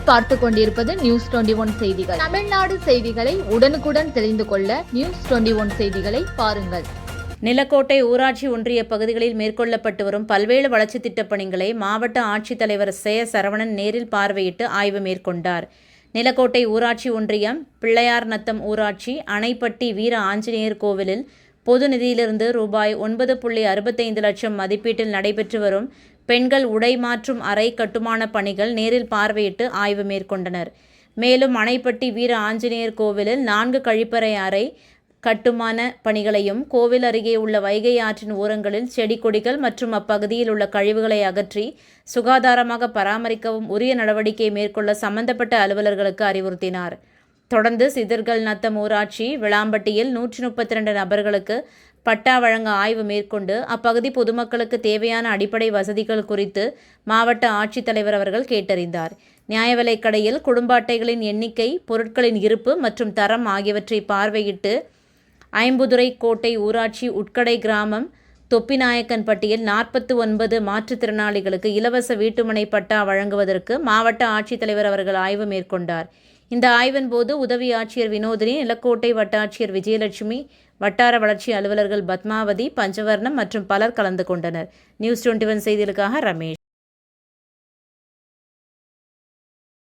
நீங்கள் பார்த்து கொண்டிருப்பது நியூஸ் 21 செய்திகள். தமிழ்நாடு செய்திகளை உடனுக்குடன் தெரிந்து கொள்ள நியூஸ் 21 செய்திகளை பாருங்கள். நிலக்கோட்டை ஊராட்சி ஒன்றிய பகுதிகளில் மேற்கொள்ளப்பட்டு வரும் பல்வேறு வளர்ச்சித் திட்டப் பணிகளை மாவட்ட ஆட்சித்தலைவர் சரவணன் நேரில் பார்வையிட்டு ஆய்வு மேற்கொண்டார். நிலக்கோட்டை ஊராட்சி ஒன்றியம் பிள்ளையார்நத்தம் ஊராட்சி அணைப்பட்டி வீர ஆஞ்சநேயர் கோவிலில் பொது நிதியிலிருந்து ரூபாய் 9.65 லட்சம் மதிப்பீட்டில் நடைபெற்று வரும் பெண்கள் உடை மாற்றும் அறை கட்டுமான பணிகள் நேரில் பார்வையிட்டு ஆய்வு மேற்கொண்டனர். மேலும் அணைப்பட்டி வீர ஆஞ்சநேயர் கோவிலில் 4 கழிப்பறை அறை கட்டுமான பணிகளையும், கோவில் அருகே உள்ள வைகை ஆற்றின் ஓரங்களில் செடி கொடிகள் மற்றும் அப்பகுதியில் உள்ள கழிவுகளை அகற்றி சுகாதாரமாக பராமரிக்கவும் உரிய நடவடிக்கை மேற்கொள்ள சம்பந்தப்பட்ட அலுவலர்களுக்கு அறிவுறுத்தினார். தொடர்ந்து சிதர்கள் நத்தம் ஊராட்சி விளாம்பட்டியில் 132 நபர்களுக்கு பட்டா வழங்க ஆய்வு மேற்கொண்டு அப்பகுதி பொதுமக்களுக்கு தேவையான அடிப்படை வசதிகள் குறித்து மாவட்ட ஆட்சித்தலைவர் அவர்கள் கேட்டறிந்தார். நியாய விலைக் கடையில் குடும்ப அட்டைகளின் எண்ணிக்கை, பொருட்களின் இருப்பு மற்றும் தரம் ஆகியவற்றை பார்வையிட்டு ஐம்புதுரை கோட்டை ஊராட்சி உட்கடை கிராமம் தொப்பிநாயக்கன்பட்டியில் 49 மாற்றுத்திறனாளிகளுக்கு இலவச வீட்டுமனை பட்டா வழங்குவதற்கு மாவட்ட ஆட்சித்தலைவர் அவர்கள் ஆய்வு மேற்கொண்டார். இந்த ஆய்வின் போது உதவி ஆட்சியர் வினோதினி, நிலக்கோட்டை வட்டாட்சியர் விஜயலட்சுமி, வட்டார வளர்ச்சி அலுவலர்கள் பத்மாவதி, பஞ்சவர்ணம் மற்றும் பலர் கலந்து கொண்டனர். நியூஸ் 21 செய்திகளுக்காக ரமேஷ்.